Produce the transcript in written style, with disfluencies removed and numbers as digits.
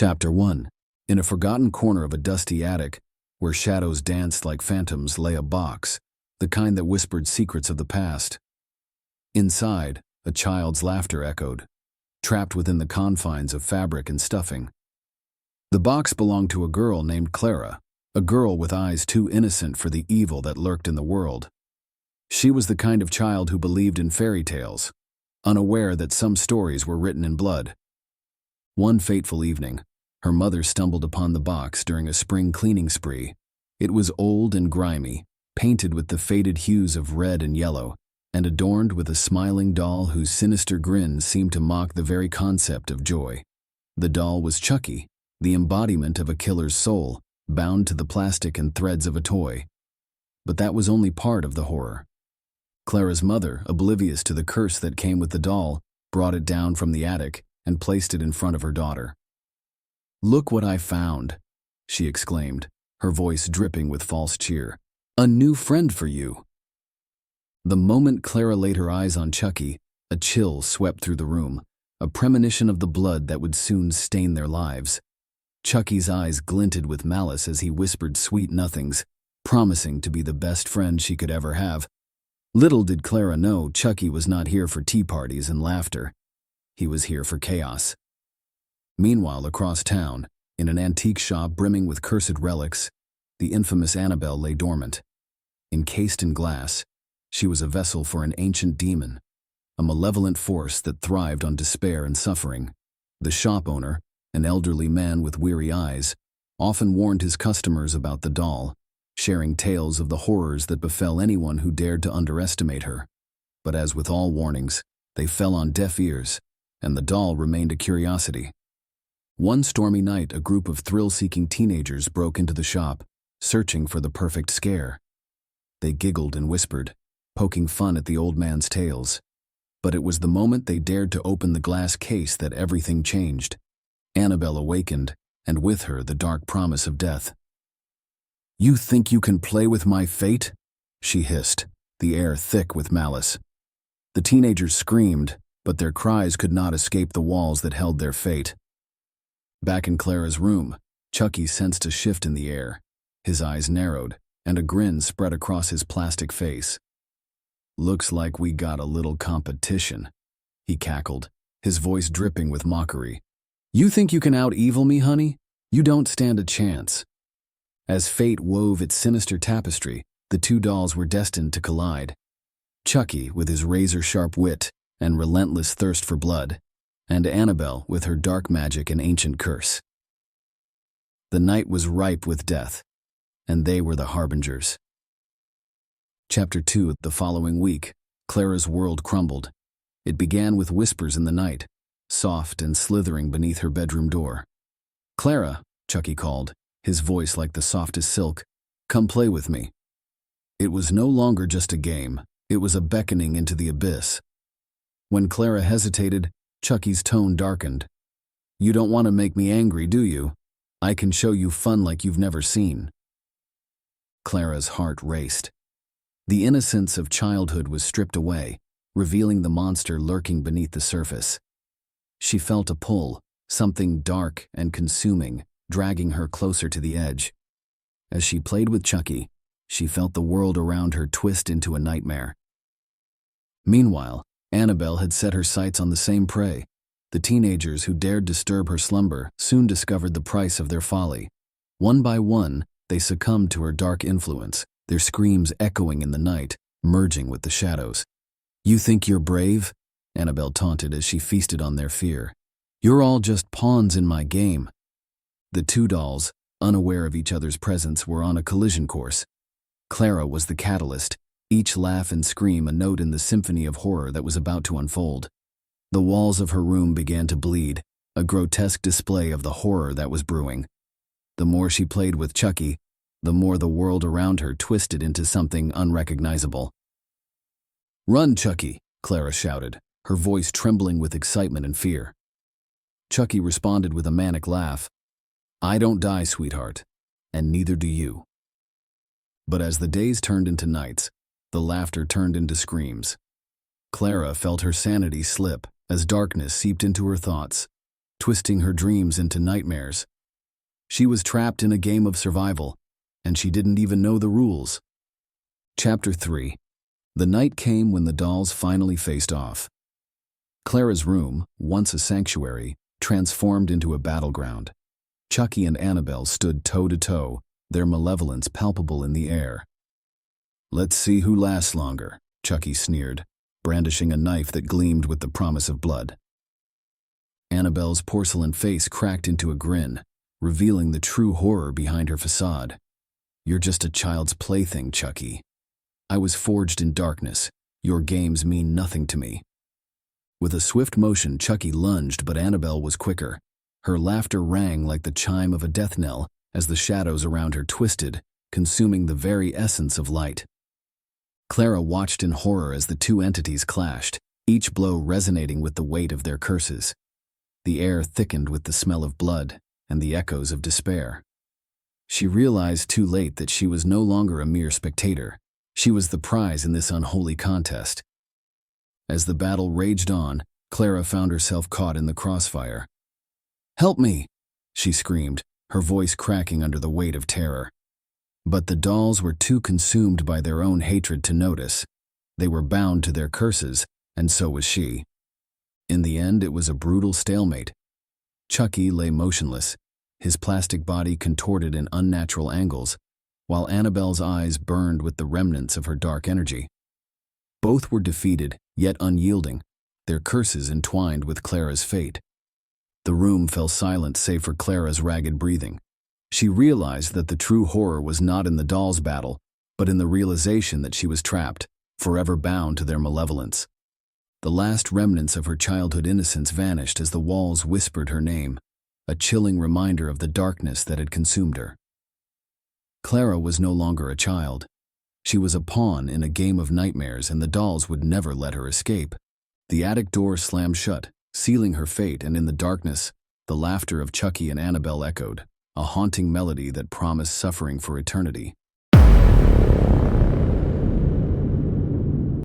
Chapter 1. In a forgotten corner of a dusty attic, where shadows danced like phantoms, lay a box, the kind that whispered secrets of the past. Inside, a child's laughter echoed, trapped within the confines of fabric and stuffing. The box belonged to a girl named Clara, a girl with eyes too innocent for the evil that lurked in the world. She was the kind of child who believed in fairy tales, unaware that some stories were written in blood. One fateful evening, her mother stumbled upon the box during a spring cleaning spree. It was old and grimy, painted with the faded hues of red and yellow, and adorned with a smiling doll whose sinister grin seemed to mock the very concept of joy. The doll was Chucky, the embodiment of a killer's soul, bound to the plastic and threads of a toy. But that was only part of the horror. Clara's mother, oblivious to the curse that came with the doll, brought it down from the attic and placed it in front of her daughter. "Look what I found," she exclaimed, her voice dripping with false cheer. "A new friend for you." The moment Clara laid her eyes on Chucky, a chill swept through the room, a premonition of the blood that would soon stain their lives. Chucky's eyes glinted with malice as he whispered sweet nothings, promising to be the best friend she could ever have. Little did Clara know Chucky was not here for tea parties and laughter. He was here for chaos. Meanwhile, across town, in an antique shop brimming with cursed relics, the infamous Annabelle lay dormant. Encased in glass, she was a vessel for an ancient demon, a malevolent force that thrived on despair and suffering. The shop owner, an elderly man with weary eyes, often warned his customers about the doll, sharing tales of the horrors that befell anyone who dared to underestimate her. But as with all warnings, they fell on deaf ears, and the doll remained a curiosity. One stormy night, a group of thrill-seeking teenagers broke into the shop, searching for the perfect scare. They giggled and whispered, poking fun at the old man's tales. But it was the moment they dared to open the glass case that everything changed. Annabelle awakened, and with her the dark promise of death. "You think you can play with my fate?" she hissed, the air thick with malice. The teenagers screamed, but their cries could not escape the walls that held their fate. Back in Clara's room, Chucky sensed a shift in the air. His eyes narrowed, and a grin spread across his plastic face. "Looks like we got a little competition," he cackled, his voice dripping with mockery. "You think you can out-evil me, honey? You don't stand a chance." As fate wove its sinister tapestry, the two dolls were destined to collide. Chucky, with his razor-sharp wit and relentless thirst for blood, and Annabelle with her dark magic and ancient curse. The night was ripe with death, and they were the harbingers. Chapter 2. The following week, Clara's world crumbled. It began with whispers in the night, soft and slithering beneath her bedroom door. "Clara," Chucky called, his voice like the softest silk, "come play with me." It was no longer just a game, it was a beckoning into the abyss. When Clara hesitated, Chucky's tone darkened. "You don't want to make me angry, do you? I can show you fun like you've never seen." Clara's heart raced. The innocence of childhood was stripped away, revealing the monster lurking beneath the surface. She felt a pull, something dark and consuming, dragging her closer to the edge. As she played with Chucky, she felt the world around her twist into a nightmare. Meanwhile, Annabelle had set her sights on the same prey. The teenagers who dared disturb her slumber soon discovered the price of their folly. One by one, they succumbed to her dark influence, their screams echoing in the night, merging with the shadows. "You think you're brave?" Annabelle taunted as she feasted on their fear. "You're all just pawns in my game." The two dolls, unaware of each other's presence, were on a collision course. Clara was the catalyst, each laugh and scream a note in the symphony of horror that was about to unfold. The walls of her room began to bleed, a grotesque display of the horror that was brewing. The more she played with Chucky, the more the world around her twisted into something unrecognizable. "Run, Chucky!" Clara shouted, her voice trembling with excitement and fear. Chucky responded with a manic laugh. "I don't die, sweetheart, and neither do you." But as the days turned into nights, the laughter turned into screams. Clara felt her sanity slip as darkness seeped into her thoughts. twisting her dreams into nightmares. She was trapped in a game of survival, and she didn't even know the rules. Chapter 3. The night came when the dolls finally faced off. Clara's room, once a sanctuary, transformed into a battleground. Chucky and Annabelle stood toe-to-toe, their malevolence palpable in the air. "Let's see who lasts longer," Chucky sneered, brandishing a knife that gleamed with the promise of blood. Annabelle's porcelain face cracked into a grin, revealing the true horror behind her facade. "You're just a child's plaything, Chucky. I was forged in darkness. Your games mean nothing to me." With a swift motion, Chucky lunged, but Annabelle was quicker. Her laughter rang like the chime of a death knell as the shadows around her twisted, consuming the very essence of light. Clara watched in horror as the two entities clashed, each blow resonating with the weight of their curses. The air thickened with the smell of blood and the echoes of despair. She realized too late that she was no longer a mere spectator. She was the prize in this unholy contest. As the battle raged on, Clara found herself caught in the crossfire. "Help me!" she screamed, her voice cracking under the weight of terror. But the dolls were too consumed by their own hatred to notice. They were bound to their curses, and so was she. In the end, it was a brutal stalemate. Chucky lay motionless, his plastic body contorted in unnatural angles, while Annabelle's eyes burned with the remnants of her dark energy. Both were defeated, yet unyielding, their curses entwined with Clara's fate. The room fell silent save for Clara's ragged breathing. She realized that the true horror was not in the dolls' battle, but in the realization that she was trapped, forever bound to their malevolence. The last remnants of her childhood innocence vanished as the walls whispered her name, a chilling reminder of the darkness that had consumed her. Clara was no longer a child. She was a pawn in a game of nightmares, and the dolls would never let her escape. The attic door slammed shut, sealing her fate, and in the darkness, the laughter of Chucky and Annabelle echoed, a haunting melody that promised suffering for eternity.